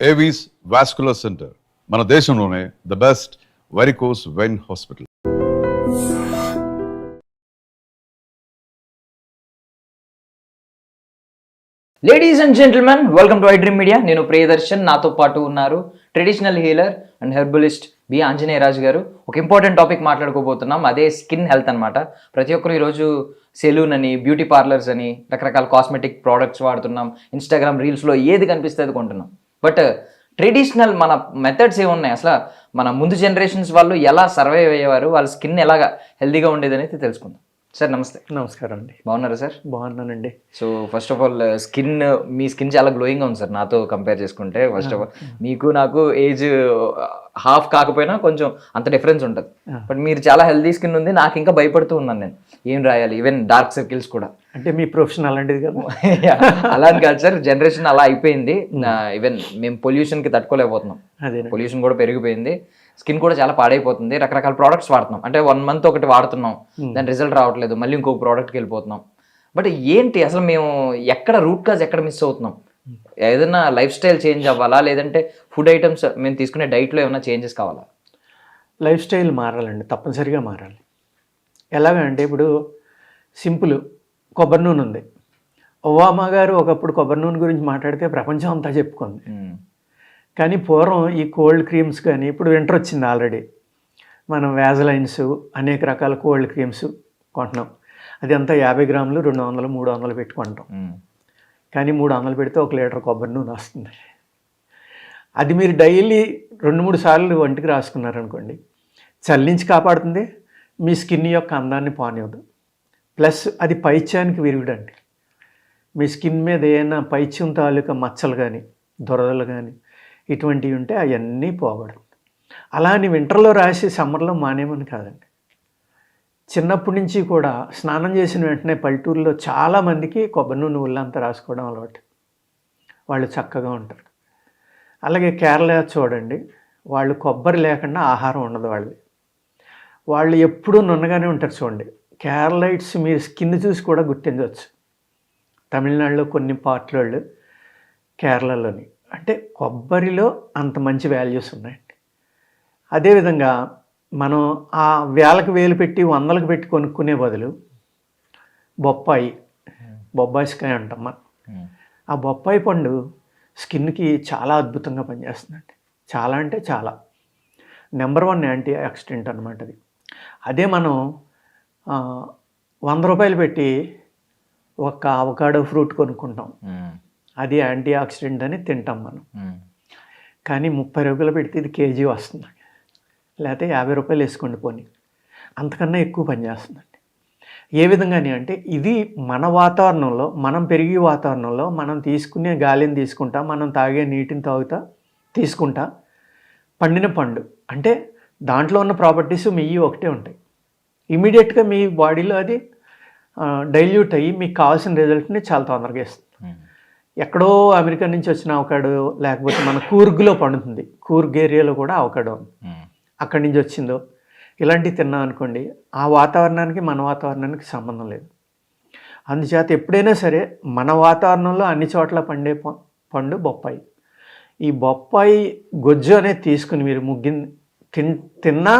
Avis vascular centre మన దేశంలోనే the best varicose vein hospital. Ladies and gentlemen, welcome to iDream media. నేను ప్రియదర్శన్, నాతో పాటు ఉన్నారు traditional healer and herbalist B Anjaneyaraju garu. ఒక ఇంపార్టెంట్ టాపిక్ మాట్లాడుకోబోతున్నాం, అదే స్కిన్ హెల్త్ అనమాట. ప్రతి ఒక్కరు ఈరోజు సెలూన్ అని, బ్యూటీ పార్లర్స్ అని, రకరకాల కాస్మెటిక్ ప్రోడక్ట్స్ వాడుతున్నాం. ఇన్స్టాగ్రామ్ రీల్స్లో ఏది కనిపిస్తే అది కొంటున్నాం. బట్ ట్రెడిషనల్ మన మెథడ్స్ ఏమున్నాయి, అసలు మన ముందు జనరేషన్స్ వాళ్ళు ఎలా సర్వైవ్ అయ్యేవారు, వాళ్ళ స్కిన్ ఎలాగా హెల్తీగా ఉండేది అనేది తెలుసుకుందాం. సార్ నమస్తే. నమస్కారం అండి. బాగున్నారా సార్? బాగున్నానండి. So first of all me skin చాలా గ్లోయింగ్గా ఉంది సార్, నాతో కంపేర్ చేసుకుంటే. ఫస్ట్ ఆఫ్ ఆల్ మీకు నాకు ఏజ్ హాఫ్ కాకపోయినా కొంచెం అంత డిఫరెన్స్ ఉంటుంది. బట్ మీరు చాలా హెల్దీ స్కిన్ ఉంది, నాకు ఇంకా భయపడుతూ ఉన్నాను నేను ఏం రాయాలి, ఈవెన్ డార్క్ సర్కిల్స్ కూడా. అంటే మీ ప్రొఫెషన్ అలాంటిది కదా. అలా అని కాదు సార్, జనరేషన్ అలా అయిపోయింది. ఈవెన్ మేము పొల్యూషన్కి తట్టుకోలేకపోతున్నాం, పొల్యూషన్ కూడా పెరిగిపోయింది, స్కిన్ కూడా చాలా పాడైపోతుంది. రకరకాల ప్రోడక్ట్స్ వాడుతున్నాం, అంటే 1 month ఒకటి వాడుతున్నాం, దాని రిజల్ట్ రావట్లేదు, మళ్ళీ ఇంకొక ప్రోడక్ట్కి వెళ్ళిపోతున్నాం. బట్ ఏంటి అసలు మేము ఎక్కడ రూట్ కాజ్ ఎక్కడ మిస్ అవుతున్నాం? ఏదైనా లైఫ్ స్టైల్ చేంజ్ అవ్వాలా, లేదంటే ఫుడ్ ఐటమ్స్ మేము తీసుకునే డైట్లో ఏమైనా చేంజెస్ కావాలా? లైఫ్ స్టైల్ మారాలండి, తప్పనిసరిగా మారాలి. ఎలాగంటే ఇప్పుడు సింపుల్, కొబ్బరి నూనె ఉంది. ఒబామా గారు ఒకప్పుడు కొబ్బరి నూనె గురించి మాట్లాడితే ప్రపంచం అంతా చెప్పుకుంది. కానీ పూర్వం ఈ కోల్డ్ క్రీమ్స్ కానీ, ఇప్పుడు వింటర్ వచ్చింది ఆల్రెడీ, మనం వ్యాజలైన్స్ అనేక రకాల కోల్డ్ క్రీమ్స్ కొంటున్నాం. అది అంతా 50 గ్రాములు 200, 300 పెట్టుకుంటాం. కానీ 300 పెడితే 1 లీటర్ కొబ్బరి నూనె వస్తుంది. అది మీరు డైలీ 2-3 సార్లు వంటికి రాసుకున్నారనుకోండి, చల్లించి కాపాడుతుంది, మీ స్కిన్ యొక్క అందాన్ని పోనివ్వదు. ప్లస్ అది పైత్యానికి విరుగుడండి. మీ స్కిన్ మీద ఏమైనా పైత్యం తాలూకా మచ్చలు కానీ, దురదలు కానీ ఇటువంటివి ఉంటే అవన్నీ పోగొడదు. అలా అని వింటర్లో రాసి సమ్మర్లో మానేమని కాదండి. చిన్నప్పటి నుంచి కూడా స్నానం చేసిన వెంటనే పల్లెటూరులో చాలామందికి కొబ్బరి నూనె ఒళ్ళంతా రాసుకోవడం అలవాటు, వాళ్ళు చక్కగా ఉంటారు. అలాగే కేరళ చూడండి, వాళ్ళు కొబ్బరి లేకుండా ఆహారం ఉండదు వాళ్ళది, వాళ్ళు ఎప్పుడూ నున్నగానే ఉంటారు. చూడండి, కేరళైట్స్ మీరు స్కిన్ చూసి కూడా గుర్తించవచ్చు. తమిళనాడులో కొన్ని పార్ట్ల వాళ్ళు, కేరళలోని, అంటే కొబ్బరిలో అంత మంచి వాల్యూస్ ఉన్నాయండి. అదేవిధంగా మనం ఆ వేలకు వేలు పెట్టి 100లకు పెట్టి కొనుక్కునే బదులు బొబ్బాయికాయ అంటాం మనం, ఆ బొప్పాయి పండు స్కిన్కి చాలా అద్భుతంగా పనిచేస్తుందండి. చాలా అంటే చాలా, నెంబర్ 1 యాంటీ ఆక్సిడెంట్ అనమాట అది. అదే మనం 100 రూపాయలు పెట్టి ఒక అవకాడో ఫ్రూట్ కొనుక్కుంటాం, అది యాంటీ ఆక్సిడెంట్ అని తింటాం మనం. కానీ 30 రూపాయలు పెడితే ఇది కేజీ వస్తుంది, లేకపోతే 50 రూపాయలు వేసుకోండి పోనీ, అంతకన్నా ఎక్కువ పనిచేస్తుందండి. ఏ విధంగాని అంటే ఇది మన వాతావరణంలో, మనం పెరిగే వాతావరణంలో మనం తీసుకునే గాలిని తీసుకుంటా, మనం తాగే నీటిని తీసుకుంటా పండిన పండు, అంటే దాంట్లో ఉన్న ప్రాపర్టీస్ మీవి ఒకటే ఉంటాయి. ఇమీడియట్గా మీ బాడీలో అది డైల్యూట్ అయ్యి మీకు కావాల్సిన రిజల్ట్ని చాలా తొందరగా ఇస్తుంది. ఎక్కడో అమెరికా నుంచి వచ్చిన అవకాడో, లేకపోతే మన కూర్గ్లో పండుతుంది, కూర్గ్ ఏరియాలో కూడా అవకాడో అక్కడి నుంచి వచ్చిందో, ఇలాంటివి తిన్నాం అనుకోండి, ఆ వాతావరణానికి మన వాతావరణానికి సంబంధం లేదు. అందుచేత ఎప్పుడైనా సరే మన వాతావరణంలో అన్ని చోట్ల పండే పండు బొప్పాయి. ఈ బొప్పాయి గొజ్జు అనేది తీసుకుని మీరు తిన్నా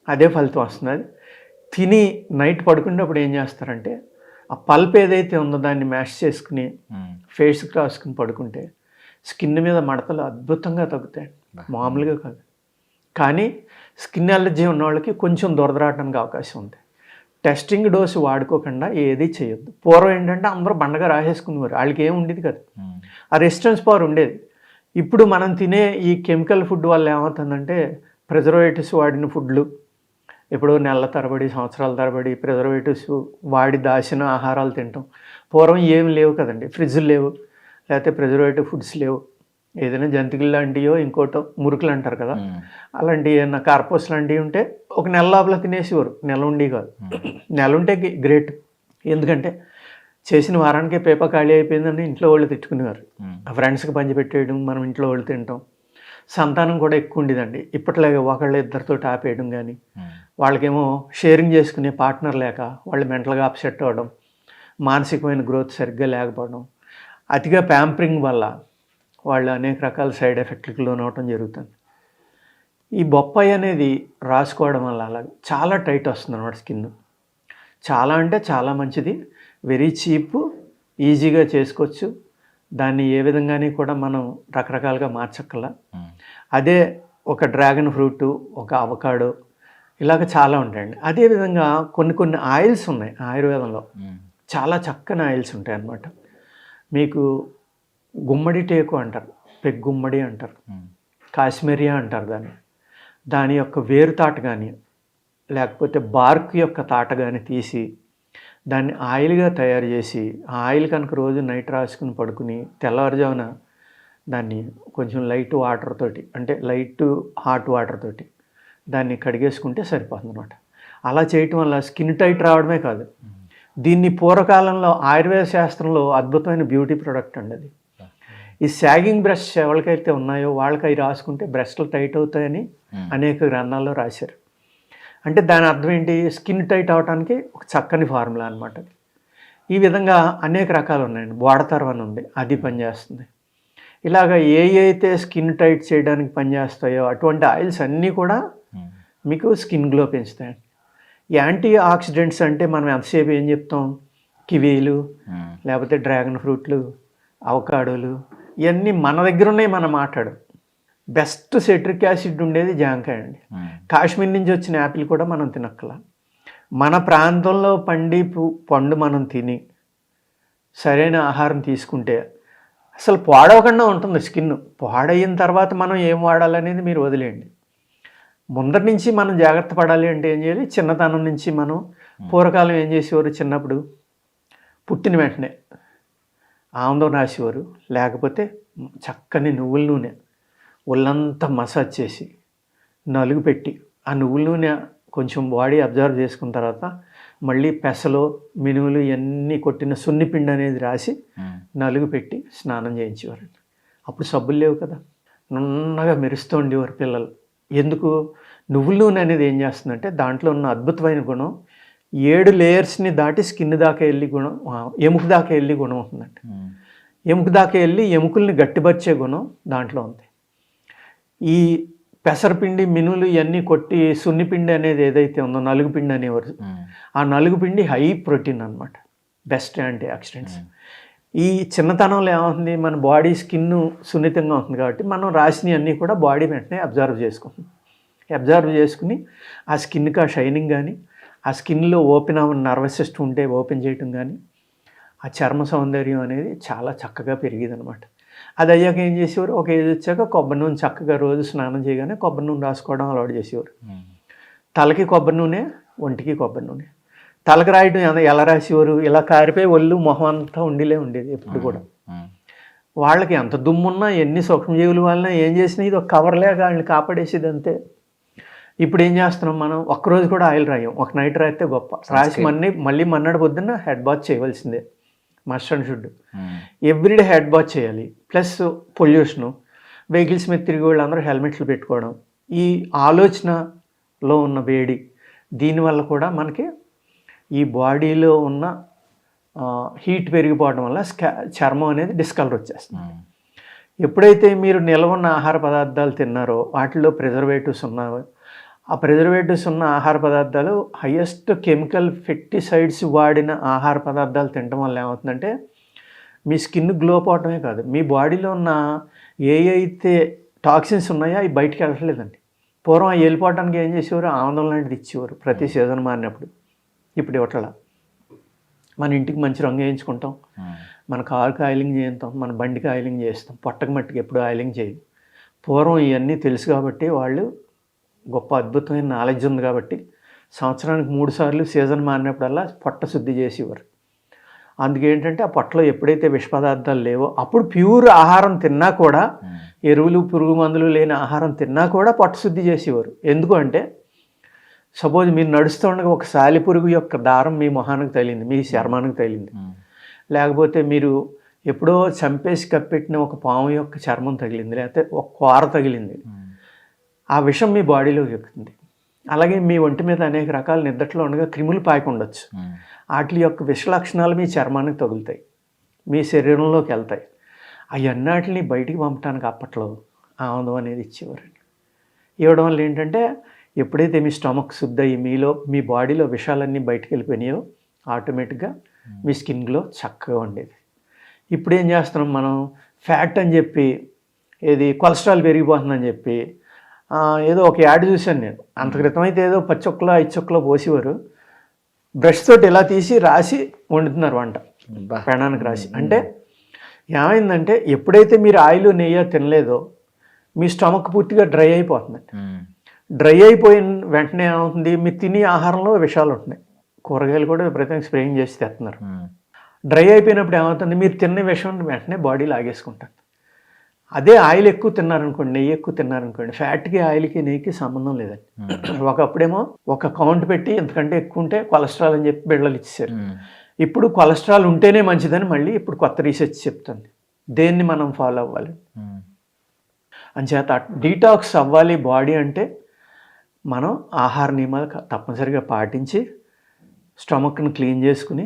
అదే ఫలితం వస్తుంది. అది తిని నైట్ పడుకునేటప్పుడు ఏం చేస్తారంటే, ఆ పల్ప్ ఏదైతే ఉందో దాన్ని మ్యాష్ చేసుకుని ఫేస్కి రాసుకుని పడుకుంటే స్కిన్ మీద మడతలు అద్భుతంగా తగ్గుతాయి, మామూలుగా కాదు. కానీ స్కిన్ అలర్జీ ఉన్న వాళ్ళకి కొంచెం దురదరాడడానికి అవకాశం ఉంది. టెస్టింగ్ డోసు వాడుకోకుండా ఏది చేయొద్దు. పూర్వం ఏంటంటే అందరూ బండగా రాసేసుకునేవారు, వాళ్ళకి ఏమి ఉండేది కదా, ఆ రెసిస్టెన్స్ పవర్ ఉండేది. ఇప్పుడు మనం తినే ఈ కెమికల్ ఫుడ్ వల్ల ఏమవుతుందంటే, ప్రిజర్వేటివ్స్ వాడిన ఫుడ్లు, ఇప్పుడు నెలల తరబడి, సంవత్సరాల తరబడి ప్రిజర్వేటివ్స్ వాడి దాచిన ఆహారాలు తింటాం. పూర్వం ఏమి లేవు కదండి, ఫ్రిడ్జ్లు లేవు, లేకపోతే ప్రిజర్వేటివ్ ఫుడ్స్ లేవు. ఏదైనా జంతికలు లాంటివో ఇంకోటో మురుకులు అంటారు కదా, అలాంటివి ఏమన్నా కార్పోస్ లాంటివి ఉంటే ఒక నెల లోపల తినేసేవారు. నెల ఉండి కాదు, నెల ఉంటే గ్రేట్. ఎందుకంటే చేసిన వారానికే పేప ఖాళీ అయిపోయిందని ఇంట్లో వాళ్ళు తిట్టుకునేవారు. ఫ్రెండ్స్కి పంచిపెట్టేయడం, మనం ఇంట్లో వాళ్ళు తింటాం. సంతానం కూడా ఎక్కువ ఉండేదండి. ఇప్పట్లాగే ఒకళ్ళు ఇద్దరితో ఆపేయడం, కానీ వాళ్ళకేమో షేరింగ్ చేసుకునే పార్ట్నర్ లేక వాళ్ళు మెంటల్గా అప్సెట్ అవ్వడం, మానసికమైన గ్రోత్ సరిగ్గా లేకపోవడం, అతిగా ప్యాంపరింగ్ వల్ల వాళ్ళు అనేక రకాల సైడ్ ఎఫెక్ట్లకు లోనవటం జరుగుతుంది. ఈ బొప్పాయి అనేది రాసుకోవడం వల్ల అలాగే చాలా టైట్ వస్తుంది అన్నమాట స్కిన్. చాలా అంటే చాలా మంచిది, వెరీ చీప్, ఈజీగా చేసుకోవచ్చు. దాన్ని ఏ విధంగానే కూడా మనం రకరకాలుగా మార్చక్కల. అదే ఒక డ్రాగన్ ఫ్రూట్, ఒక అవకాడో, ఇలాగ చాలా ఉంటాయండి. అదేవిధంగా కొన్ని ఆయిల్స్ ఉన్నాయి ఆయుర్వేదంలో, చాలా చక్కని ఆయిల్స్ ఉంటాయి అన్నమాట. మీకు గుమ్మడి టేకు అంటారు, పెగ్గుమ్మడి అంటారు, కాశ్మీరియా అంటారు దాని యొక్క వేరు తాట కానీ లేకపోతే బార్క్ యొక్క తాట కానీ తీసి దాన్ని ఆయిల్గా తయారు చేసి, ఆ ఆయిల్ కనుక రోజు నైట్ రాసుకుని పడుకుని తెల్లవారుజామున దాన్ని కొంచెం లైట్ వాటర్ తోటి, అంటే లైట్ హాట్ వాటర్ తోటి దాన్ని కడిగేసుకుంటే సరిపోతుంది అన్నమాట. అలా చేయటం వల్ల స్కిన్ టైట్ రావడమే కాదు, దీన్ని పూర్వకాలంలో ఆయుర్వేద శాస్త్రంలో అద్భుతమైన బ్యూటీ ప్రోడక్ట్ అండి అది. ఈ సాగింగ్ బ్రష్ ఎవరికైతే ఉన్నాయో వాళ్ళకి అవి రాసుకుంటే బ్రష్లు టైట్ అవుతాయని అనేక గ్రంథాల్లో రాశారు. అంటే దాని అర్థం ఏంటి, స్కిన్ టైట్ అవడానికి ఒక చక్కని ఫార్ములా అనమాట. ఈ విధంగా అనేక రకాలు ఉన్నాయండి. బోడతరం అని ఉంది, అది పనిచేస్తుంది. ఇలాగ అయితే స్కిన్ టైట్ చేయడానికి పనిచేస్తాయో అటువంటి ఆయిల్స్ అన్నీ కూడా మీకు స్కిన్ గ్లో పెంచుతాయండి. యాంటీ ఆక్సిడెంట్స్ అంటే మనం ఎంతసేపు ఏం చెప్తాం, కివీలు లేకపోతే డ్రాగన్ ఫ్రూట్లు, అవకాడోలు, ఇవన్నీ మన దగ్గర ఉన్నాయి, మనం మాట్లాడు. బెస్ట్ సిట్రిక్ యాసిడ్ ఉండేది జాంకాయ అండి. కాశ్మీర్ నుంచి వచ్చిన యాపిల్ కూడా మనం తినక్కల. మన ప్రాంతంలో పండు మనం తిని సరైన ఆహారం తీసుకుంటే అసలు పాడవకుండా ఉంటుంది స్కిన్. పాడయిన తర్వాత మనం ఏం వాడాలనేది మీరు వదిలేయండి. ముందరి నుంచి మనం జాగ్రత్త పడాలి అంటే ఏం చేయాలి, చిన్నతనం నుంచి మనం పూర్వకాలం ఏం చేసేవారు, చిన్నప్పుడు పుట్టిన వెంటనే ఆముదం రాసేవారు, లేకపోతే చక్కని నువ్వుల నూనె ఒళ్ళంతా మసాజ్ చేసి నలుగు పెట్టి ఆ నువ్వుల నూనె కొంచెం బాడీ అబ్జర్వ్ చేసుకున్న తర్వాత మళ్ళీ పెసలు మినుములు ఇవన్నీ కొట్టిన సున్నిపిండి అనేది రాసి నలుగు పెట్టి స్నానం చేయించేవారు. అప్పుడు సబ్బులు లేవు కదా, నున్నగా మెరుస్తూ ఉండేవారు పిల్లలు. ఎందుకు, నువ్వుల నూనె అనేది ఏం చేస్తుందంటే దాంట్లో ఉన్న అద్భుతమైన గుణం 7 లేయర్స్ని దాటి స్కిన్ దాకా వెళ్ళి గుణం, ఎముక దాకా వెళ్ళి గుణం ఉంటుందంట. ఎముక దాకా వెళ్ళి ఎముకల్ని గట్టిపరిచే గుణం దాంట్లో ఉంది. ఈ పెసరపిండి మినులు ఇవన్నీ కొట్టి సున్నిపిండి అనేది ఏదైతే ఉందో నలుగుపిండి అనేవారు, ఆ నలుగుపిండి హై ప్రోటీన్ అనమాట, బెస్ట్ యాంటీ ఆక్సిడెంట్స్. ఈ చిన్నతనంలో ఏమవుతుంది, మన బాడీ స్కిన్ సున్నితంగా ఉంటుంది కాబట్టి మనం రాసినవి అన్నీ కూడా బాడీ వెంటనే అబ్జర్వ్ చేసుకుంటుంది. అబ్జర్వ్ చేసుకుని ఆ స్కిన్కి ఆ షైనింగ్ కానీ, ఆ స్కిన్లో ఓపెన్ అవ్వని నర్వస్ సిస్టమ్ ఉంటే ఓపెన్ చేయటం కానీ, ఆ చర్మ సౌందర్యం అనేది చాలా చక్కగా పెరిగేది అనమాట. అది అయ్యాక ఏం చేసేవారు, ఒక ఏజ్ వచ్చాక కొబ్బరి నూనె చక్కగా రోజు స్నానం చేయగానే కొబ్బరి నూనె రాసుకోవడం అలవాటు చేసేవారు. తలకి కొబ్బరి నూనె, ఒంటికి కొబ్బరి నూనె. తలకి రాయడం ఎలా రాసేవారు, ఇలా కారిపోయి ఒళ్ళు మొహం అంతా ఉండేది ఎప్పుడు కూడా. వాళ్ళకి ఎంత దుమ్మున్నా ఎన్ని సూక్ష్మజీవులు వాళ్ళని ఏం చేసినా ఇది ఒక కవర్లేక వాళ్ళని కాపాడేసేది అంతే. ఇప్పుడు ఏం చేస్తున్నాం మనం, ఒక్కరోజు కూడా ఆయిల్ రాయం, ఒక నైట్ రాయితే గొప్ప, రాసి మళ్ళీ మన్నాడు పొద్దున్న హెడ్ బాత్ చేయవలసిందే, must and should. Everyday head bath చేయాలి. ప్లస్ పొల్యూషను, వెహికల్స్ మీద తిరిగి వాళ్ళందరూ హెల్మెట్లు పెట్టుకోవడం, ఈ ఆలోచనలో ఉన్న వేడి, దీనివల్ల కూడా మనకి ఈ బాడీలో ఉన్న హీట్ పెరిగిపోవడం వల్ల చర్మం అనేది డిస్కలర్ వచ్చేస్తుంది. ఎప్పుడైతే మీరు నిల్వ ఉన్న ఆహార పదార్థాలు తిన్నారో వాటిలో ప్రిజర్వేటివ్స్ ఉన్నాయో, ఆ ప్రిజర్వేటివ్స్ ఉన్న ఆహార పదార్థాలు హయ్యెస్ట్ కెమికల్ పెస్టిసైడ్స్ వాడిన ఆహార పదార్థాలు తినడం వల్ల ఏమవుతుందంటే మీ స్కిన్ గ్లో పోవటమే కాదు, మీ బాడీలో ఉన్న అయితే టాక్సిన్స్ ఉన్నాయో అవి బయటికి వెళ్ళట్లేదండి. పూర్వం అవి వెళ్ళిపోవడానికి ఏం చేసేవారు, ఆనందం లాంటిది ఇచ్చేవారు ప్రతి సీజన్ మారినప్పుడు. ఇప్పుడు ఇవ్వట్లా. మన ఇంటికి మంచి రంగు వేయించుకుంటాం, మన కారుకి ఆయిలింగ్ చేస్తాం, మన బండికి ఆయిలింగ్ చేస్తాం, పొట్టకు మట్టికి ఎప్పుడు ఆయిలింగ్ చేయం. పూర్వం ఇవన్నీ తెలుసు కాబట్టి వాళ్ళు గొప్ప అద్భుతమైన నాలెడ్జ్ ఉంది కాబట్టి సంవత్సరానికి 3 సార్లు సీజన్ మారినప్పుడల్లా పొట్ట శుద్ధి చేసేవారు. అందుకేంటంటే ఆ పొట్టలో ఎప్పుడైతే విష పదార్థాలు లేవో అప్పుడు ప్యూర్ ఆహారం తిన్నా కూడా, ఎరువులు పురుగు మందులు లేని ఆహారం తిన్నా కూడా పొట్ట శుద్ధి చేసేవారు. ఎందుకు అంటే సపోజ్ మీరు నడుస్తూ ఉండగా ఒక సాలిపురుగు యొక్క దారం మీ మొహానికి తగిలింది, మీ చర్మానికి తగిలింది, లేకపోతే మీరు ఎప్పుడో చంపేసి కప్పెట్టిన ఒక పాము యొక్క చర్మం తగిలింది, లేకపోతే ఒక కూర తగిలింది, ఆ విషం మీ బాడీలోకి ఎక్కుతుంది. అలాగే మీ ఒంటి మీద అనేక రకాల నిద్దట్లో ఉండగా క్రిములు పాకి ఉండొచ్చు, వాటి యొక్క విష లక్షణాలు మీ చర్మానికి తగులుతాయి, మీ శరీరంలోకి వెళ్తాయి. అవన్నిటిని బయటికి పంపడానికి అప్పట్లో ఆముదం అనేది ఇచ్చేవారండి. ఇవ్వడం వల్ల ఏంటంటే ఎప్పుడైతే మీ స్టమక్ శుద్ధి అయ్యి మీ బాడీలో విషాలన్నీ బయటికి వెళ్ళిపోయినాయో ఆటోమేటిక్గా మీ స్కిన్ గ్లో చక్కగా ఉండేది. ఇప్పుడు ఏం చేస్తున్నాం మనం, ఫ్యాట్ అని చెప్పి ఏది కొలెస్ట్రాల్ పెరిగిపోతుందని చెప్పి ఏదో ఒక యాడ్ చూశాను నేను. అంత క్రితం అయితే ఏదో 10 చుక్కలో 5 చుక్కలో పోసేవారు, బ్రష్ తోటి ఇలా తీసి రాసి వండుతున్నారు వంట పెనానికి రాసి. అంటే ఏమైందంటే ఎప్పుడైతే మీరు ఆయిల్ నెయ్యి తినలేదో మీ స్టమక్ పూర్తిగా డ్రై అయిపోతుంది. డ్రై అయిపోయిన వెంటనే ఏమవుతుంది, మీరు తినే ఆహారంలో విషాలు ఉంటున్నాయి. కూరగాయలు కూడా విపరీతంగా స్ప్రేయింగ్ చేసి తెస్తున్నారు. డ్రై అయిపోయినప్పుడు ఏమవుతుంది, మీరు తిన్న విషం వెంటనే బాడీ లాగేసుకుంటుంది. అదే ఆయిల్ ఎక్కువ తిన్నారనుకోండి, నెయ్యి ఎక్కువ తిన్నారనుకోండి, ఫ్యాట్కి ఆయిల్కి నెయ్యికి సంబంధం లేదండి. ఒకప్పుడేమో ఒక కౌంట్ పెట్టి ఎంతకంటే ఎక్కువ ఉంటే కొలెస్ట్రాల్ అని చెప్పి బిళ్ళలు ఇచ్చేసారు. ఇప్పుడు కొలెస్ట్రాల్ ఉంటేనే మంచిదని మళ్ళీ ఇప్పుడు కొత్త రీసెర్చ్ చెప్తుంది. దేన్ని మనం ఫాలో అవ్వాలి అంచేత డీటాక్స్ అవ్వాలి బాడీ అంటే మనం ఆహార నియమాలు తప్పనిసరిగా పాటించి స్టమక్ను క్లీన్ చేసుకుని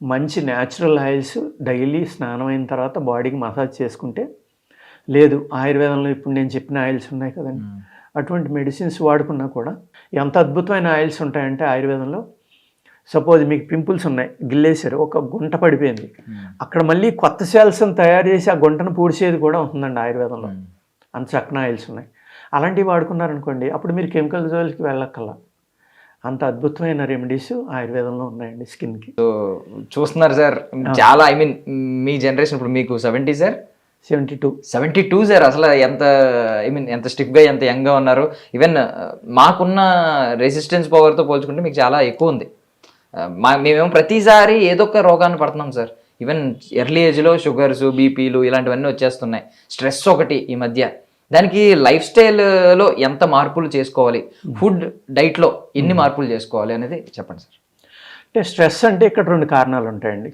మంచి న్యాచురల్ ఆయిల్స్ డైలీ స్నానం అయిన తర్వాత బాడీకి మసాజ్ చేసుకుంటే, లేదు ఆయుర్వేదంలో ఇప్పుడు నేను చెప్పిన ఆయిల్స్ ఉన్నాయి కదండి, అటువంటి మెడిసిన్స్ వాడుకున్నా కూడా ఎంత అద్భుతమైన ఆయిల్స్ ఉంటాయంటే ఆయుర్వేదంలో, సపోజ్ మీకు పింపుల్స్ ఉన్నాయి, గిల్లేసారు, ఒక గుంట పడిపోయింది, అక్కడ మళ్ళీ కొత్త సెల్స్ని తయారు చేసి ఆ గుంటను పూడ్చేది కూడా ఉంటుందండి ఆయుర్వేదంలో. అంత చక్కన ఆయిల్స్ ఉన్నాయి. అలాంటివి వాడుకున్నారనుకోండి, అప్పుడు మీరు కెమికల్ జోలికి వెళ్ళక్కల్లా. అంత అద్భుతమైన రెమెడీస్ ఆయుర్వేదంలో ఉన్నాయండి స్కిన్కి. సో చూస్తున్నారు సార్, చాలా ఐ మీన్ మీ జనరేషన్ ఇప్పుడు మీకు 70 సార్, 72 సార్. అసలు ఎంత ఐ మీన్ ఎంత స్టిఫ్గా ఎంత యంగ్గా ఉన్నారు. ఈవెన్ మాకున్న రెసిస్టెన్స్ పవర్తో పోల్చుకుంటే మీకు చాలా ఎక్కువ ఉంది. మేమేమో ప్రతిసారి ఏదో ఒక రోగాన్ని పడుతున్నాం సార్. ఈవెన్ ఎర్లీ ఏజ్లో షుగర్స్, బీపీలు ఇలాంటివన్నీ వచ్చేస్తున్నాయి. స్ట్రెస్ ఒకటి ఈ మధ్య. దానికి లైఫ్ స్టైల్లో ఎంత మార్పులు చేసుకోవాలి, ఫుడ్ డైట్లో ఎన్ని మార్పులు చేసుకోవాలి అనేది చెప్పండి సార్. అంటే స్ట్రెస్ అంటే ఇక్కడ 2 కారణాలు ఉంటాయండి.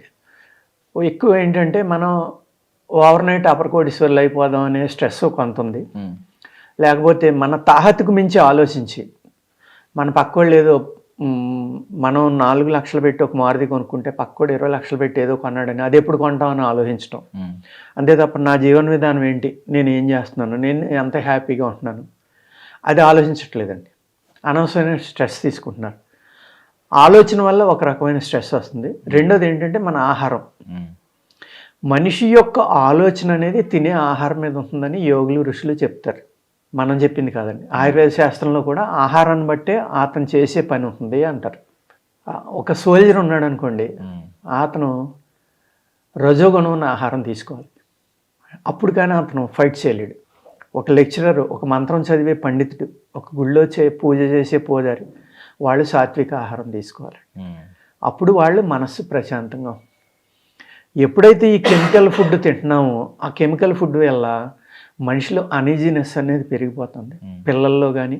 ఎక్కువ ఏంటంటే మనం ఓవర్ నైట్ అప్పర్ కోటీశ్వర్లు అయిపోదాం అనే స్ట్రెస్ కొంత ఉంది. లేకపోతే మన తాహతుకు మించి ఆలోచించి మన పక్కోళ్ళు ఏదో మనం 4 లక్షలు పెట్టి ఒక మారుతి కొనుక్కుంటే పక్కోడు 20 లక్షలు పెట్టి ఏదో కొన్నాడని అది ఎప్పుడు కొంటామని ఆలోచించడం. అంతే తప్ప నా జీవన విధానం ఏంటి, నేను ఏం చేస్తున్నాను, నేను ఎంత హ్యాపీగా ఉంటున్నాను, అది ఆలోచించట్లేదండి. అనవసరమైన స్ట్రెస్ తీసుకుంటున్నారు. ఆలోచన వల్ల ఒక రకమైన స్ట్రెస్ వస్తుంది. రెండోది ఏంటంటే మన ఆహారం. మనిషి యొక్క ఆలోచన అనేది తినే ఆహారం మీద ఉంటుందని యోగులు ఋషులు చెప్తారు. మనం చెప్పింది కాదండి. ఆయుర్వేద శాస్త్రంలో కూడా ఆహారాన్ని బట్టే అతను చేసే పని ఉంటుంది అంటారు. ఒక సోల్జర్ ఉన్నాడు అనుకోండి, అతను రజోగుణం ఉన్న ఆహారం తీసుకోవాలి, అప్పుడు కానీ అతను ఫైట్ చేయలేడు. ఒక లెక్చరర్, ఒక మంత్రం చదివే పండితుడు, ఒక గుళ్ళో పూజ చేసే పూజారి, వాళ్ళు సాత్విక ఆహారం తీసుకోవాలి. అప్పుడు వాళ్ళు మనస్సు ప్రశాంతంగా. ఎప్పుడైతే ఈ కెమికల్ ఫుడ్ తింటున్నామో ఆ కెమికల్ ఫుడ్ వల్ల మనిషిలో అనీజీనెస్ అనేది పెరిగిపోతుంది. పిల్లల్లో కానీ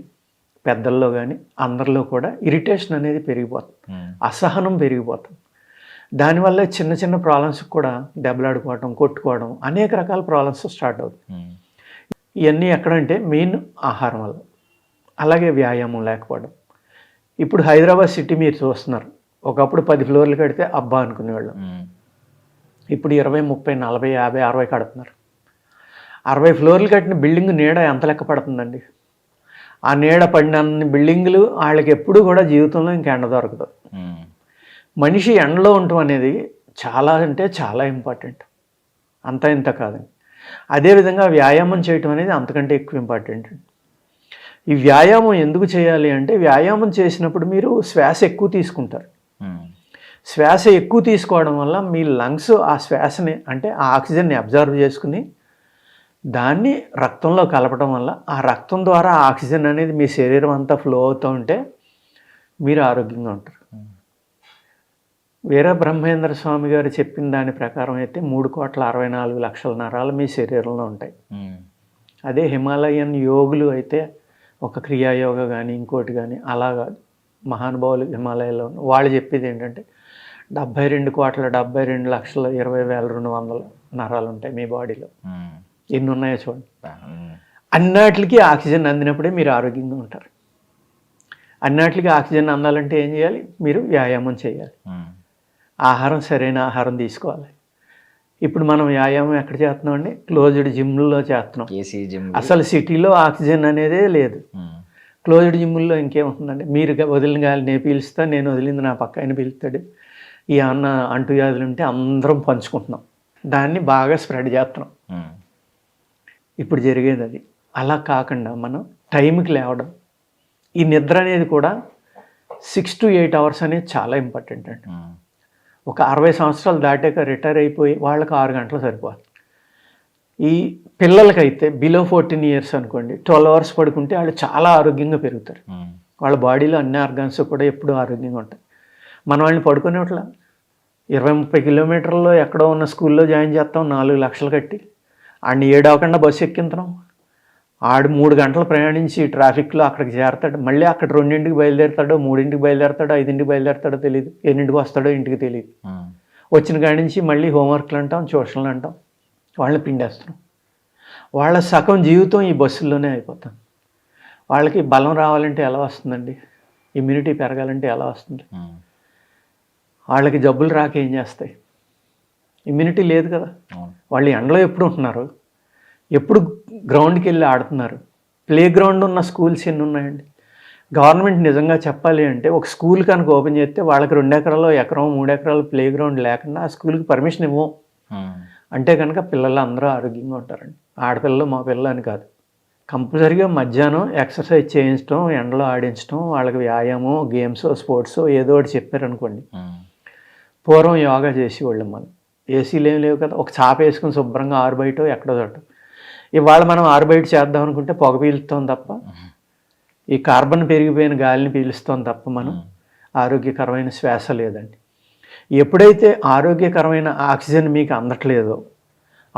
పెద్దల్లో కానీ అందరిలో కూడా ఇరిటేషన్ అనేది పెరిగిపోతుంది, అసహనం పెరిగిపోతుంది. దానివల్ల చిన్న చిన్న ప్రాబ్లమ్స్ కూడా దెబ్బలాడుకోవడం, కొట్టుకోవడం, అనేక రకాల ప్రాబ్లమ్స్ స్టార్ట్ అవుతాయి. ఇవన్నీ ఎక్కడంటే మెయిన్ ఆహారం వల్ల. అలాగే వ్యాయామం లేకపోవడం. ఇప్పుడు హైదరాబాద్ సిటీ మీరు చూస్తున్నారు, ఒకప్పుడు 10 ఫ్లోర్లు కడితే అబ్బా అనుకునేవాళ్ళం. ఇప్పుడు 20, 30, 40, 50, 60 కడుతున్నారు. 60 ఫ్లోర్లు కట్టిన బిల్డింగ్ నీడ ఎంత లెక్క పడుతుందండి. ఆ నీడ పడిన బిల్డింగులు వాళ్ళకి ఎప్పుడు కూడా జీవితంలో ఇంకా ఎండ దొరకదు. మనిషి ఎండలో ఉండటం అనేది చాలా అంటే చాలా ఇంపార్టెంట్, అంత ఇంత కాదండి. అదేవిధంగా వ్యాయామం చేయటం అనేది అంతకంటే ఎక్కువ ఇంపార్టెంట్. ఈ వ్యాయామం ఎందుకు చేయాలి అంటే, వ్యాయామం చేసినప్పుడు మీరు శ్వాస ఎక్కువ తీసుకుంటారు. శ్వాస ఎక్కువ తీసుకోవడం వల్ల మీ లంగ్స్ ఆ శ్వాసని అంటే ఆ ఆక్సిజన్ని అబ్జర్వ్ చేసుకుని దాన్ని రక్తంలో కలపడం వల్ల ఆ రక్తం ద్వారా ఆక్సిజన్ అనేది మీ శరీరం అంతా ఫ్లో అవుతూ ఉంటే మీరు ఆరోగ్యంగా ఉంటారు. వీర బ్రహ్మేంద్ర స్వామి గారు చెప్పిన దాని ప్రకారం అయితే 3,64,00,000 నరాలు మీ శరీరంలో ఉంటాయి. అదే హిమాలయన్ యోగులు అయితే ఒక క్రియాయోగ కానీ ఇంకోటి కానీ అలాగా మహానుభావులు హిమాలయాల్లో వాళ్ళు చెప్పేది ఏంటంటే 72,72,20,200 నరాలు ఉంటాయి మీ బాడీలో. ఎన్ని ఉన్నాయో చూడండి. అన్నిటికీ ఆక్సిజన్ అందినప్పుడే మీరు ఆరోగ్యంగా ఉంటారు. అన్నిటికీ ఆక్సిజన్ అందాలంటే ఏం చేయాలి? మీరు వ్యాయామం చేయాలి, ఆహారం సరైన ఆహారం తీసుకోవాలి. ఇప్పుడు మనం వ్యాయామం ఎక్కడ చేస్తున్నాం అండి? క్లోజ్డ్ జిమ్లో చేస్తున్నాం. AC gym. అసలు సిటీలో ఆక్సిజన్ అనేదే లేదు. క్లోజ్డ్ జిమ్ముల్లో ఇంకేముంటుందండి? మీరు వదిలిన గాలి నేను పీలుస్తా, నేను వదిలింది నా పక్క ఆయన పీలుస్తాడు. ఈ అన్న అంటువ్యాధులు ఉంటే అందరం పంచుకుంటున్నాం, దాన్ని బాగా స్ప్రెడ్ చేస్తున్నాం. ఇప్పుడు జరిగేది అది. అలా కాకుండా మనం టైంకి లేవడం, ఈ నిద్ర అనేది కూడా 6 to 8 hours అనేది చాలా ఇంపార్టెంట్ అండి. ఒక 60 సంవత్సరాలు దాటాక రిటైర్ అయిపోయి వాళ్ళకి 6 గంటలు సరిపోదు. ఈ పిల్లలకైతే బిలో 14 years అనుకోండి, 12 hours పడుకుంటే వాళ్ళు చాలా ఆరోగ్యంగా పెరుగుతారు. వాళ్ళ బాడీలో అన్ని ఆర్గాన్స్ కూడా ఎప్పుడూ ఆరోగ్యంగా ఉంటాయి. మనం వాళ్ళని పడుకునేట్లా 20-30 కిలోమీటర్లో ఎక్కడో ఉన్న స్కూల్లో జాయిన్ చేస్తాం, 4 లక్షలు కట్టి ఆడిని ఏడవకుండా బస్సు ఎక్కించడం. ఆడు 3 గంటలు ప్రయాణించి ట్రాఫిక్లో అక్కడికి చేరతాడు, మళ్ళీ అక్కడ 2ంటికి బయలుదేరుతాడో, 3ంటికి బయలుదేరుతాడో, 5ంటికి బయలుదేరుతాడో తెలియదు, ఎన్నింటికి వస్తాడో ఇంటికి తెలియదు. వచ్చిన కాడి నుంచి మళ్ళీ హోంవర్క్లు అంటాం, ట్యూషన్లు అంటాం, వాళ్ళని పిండేస్తున్నాం. వాళ్ళ సగం జీవితం ఈ బస్సుల్లోనే అయిపోతుంది. వాళ్ళకి బలం రావాలంటే ఎలా వస్తుందండి? ఇమ్యూనిటీ పెరగాలంటే ఎలా వస్తుంది? వాళ్ళకి జబ్బులు రాక ఏం చేస్తాయి? ఇమ్యూనిటీ లేదు కదా. వాళ్ళు ఎండలో ఎప్పుడు ఉంటున్నారు, ఎప్పుడు గ్రౌండ్కి వెళ్ళి ఆడుతున్నారు. ప్లే గ్రౌండ్ ఉన్న స్కూల్స్ ఎన్ని ఉన్నాయండి? గవర్నమెంట్ నిజంగా చెప్పాలి అంటే ఒక స్కూల్ కనుక ఓపెన్ చేస్తే వాళ్ళకి 2 ఎకరాలు, ఎకరం, 3 ఎకరాలు ప్లే గ్రౌండ్ లేకుండా ఆ స్కూల్కి పర్మిషన్ ఇవ్వం. అంటే కనుక పిల్లలు అందరూ ఆరోగ్యంగా ఉంటారండి. ఆడపిల్లలు మా పిల్లలు అని కాదు. కంపల్సరీగా మధ్యాహ్నం ఎక్సర్సైజ్ చేయించడం, ఎండలో ఆడించడం, వాళ్ళకి వ్యాయామం, గేమ్స్, స్పోర్ట్స్ ఏదో ఒకటి చెప్పారనుకోండి. పూర్వం యోగా చేసేవాళ్ళం మనం. ఏసీలు ఏం లేవు కదా, ఒక చాప వేసుకుని శుభ్రంగా ఆరు బయట ఎక్కడో చోట. ఇవాళ మనం ఆరు బయట చేద్దాం అనుకుంటే పొగ పీలుస్తాం తప్ప, ఈ కార్బన్ పెరిగిపోయిన గాలిని పీలుస్తాం తప్ప మనం ఆరోగ్యకరమైన శ్వాస లేదండి. ఎప్పుడైతే ఆరోగ్యకరమైన ఆక్సిజన్ మీకు అందట్లేదో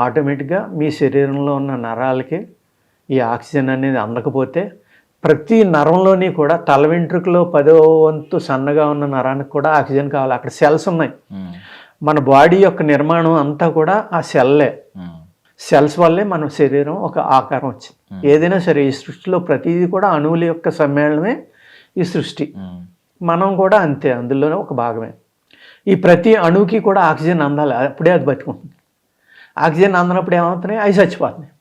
ఆటోమేటిక్గా మీ శరీరంలో ఉన్న నరాలకి ఈ ఆక్సిజన్ అనేది అందకపోతే ప్రతి నరంలోని కూడా తల వెంట్రుకలో 10వ వంతు సన్నగా ఉన్న నరానికి కూడా ఆక్సిజన్ కావాలి. అక్కడ సెల్స్ ఉన్నాయి. మన బాడీ యొక్క నిర్మాణం అంతా కూడా ఆ సెల్లే. సెల్స్ వల్లే మన శరీరం ఒక ఆకారం వచ్చింది. ఏదైనా సరే ఈ సృష్టిలో ప్రతిదీ కూడా అణువుల యొక్క సమ్మేళనమే ఈ సృష్టి. మనం కూడా అంతే, అందులోనే ఒక భాగమే. ఈ ప్రతి అణువుకి కూడా ఆక్సిజన్ అందాలి, అప్పుడే అది బతుకుంటుంది. ఆక్సిజన్ అందనప్పుడు ఏమవుతున్నాయి? అవి చచ్చిపోతున్నాయి.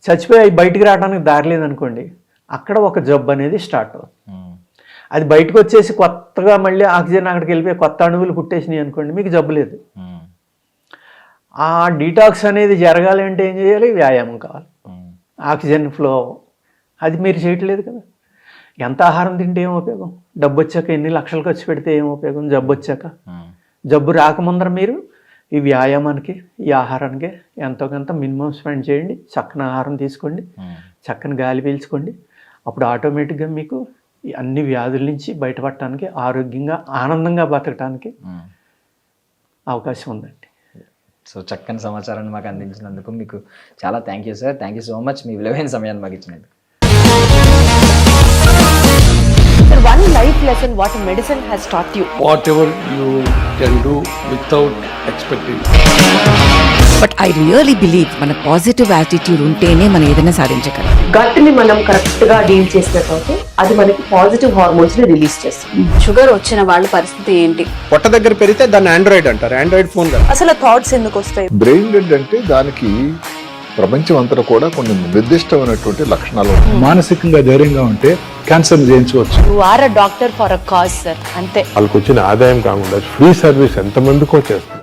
చచ్చిపోయి అవి బయటికి రావడానికి దారి లేదనుకోండి, అక్కడ ఒక జబ్బు అనేది స్టార్ట్ అవుతుంది. అది బయటకు వచ్చేసి కొత్తగా మళ్ళీ ఆక్సిజన్ అక్కడికి వెళ్ళిపోయి కొత్త అణువులు పుట్టేసినాయి అనుకోండి, మీకు జబ్బు లేదు. ఆ డీటాక్స్ అనేది జరగాలి అంటే ఏం చేయాలి? వ్యాయామం కావాలి, ఆక్సిజన్ ఫ్లో. అది మీరు చేయట్లేదు కదా. ఎంత ఆహారం తింటే ఏం ఉపయోగం? డబ్బు వచ్చాక ఎన్ని లక్షలు ఖర్చు పెడితే ఏం ఉపయోగం? జబ్బు వచ్చాక. జబ్బు రాకముందర మీరు ఈ వ్యాయామానికి, ఈ ఆహారానికి ఎంతో కొంత మినిమం స్పెండ్ చేయండి. చక్కని ఆహారం తీసుకోండి, చక్కని గాలి పీల్చుకోండి. అప్పుడు ఆటోమేటిక్గా మీకు ఈ అన్ని వ్యాధుల నుంచి బయటపడటానికి, ఆరోగ్యంగా ఆనందంగా బతకడానికి అవకాశం ఉందండి. సో చక్కని సమాచారాన్ని మాకు అందించినందుకు మీకు చాలా thank you sir. Thank you so much మీ విలువైన సమయాన్ని మాకు ఇచ్చినందుకు. One life lesson what medicine has taught you. Whatever you can do without expecting. But I really believe మన పాజిటివ్ యాటిట్యూడ్ ఉంటేనే మనం ఏదైనా సాధించగలం. గట్ ని మనం కరెక్ట్ గా డీల్ చేసినట్లయితే అది మనకి పాజిటివ్ హార్మోన్స్ ని రిలీజ్ చేస్తుంది. షుగర్ వచ్చిన వాళ్ళ పరిస్థితి ఏంటి? పొట్ట దగ్గర పెరిగితే దాన్ని ఆండ్రాయిడ్ అంటారు, ఆండ్రాయిడ్ ఫోన్ కాదు. అసలు థాట్స్ ఎందుకు వస్తాయి? బ్రెయిన్ డెడ్ అంటే దానికి ప్రపంచం అంతా కూడా కొన్ని నిర్దిష్టమైనటువంటి లక్షణాలు ఉన్నాయి. మానసికంగా ధైర్యంగా ఉంటే క్యాన్సర్ జయించవచ్చు. You are a doctor for a cause sir, అంతే. వాళ్ళకి వచ్చిన ఆదాయం కాకుండా ఫ్రీ సర్వీస్ ఎంతమందికో చేస్తారు.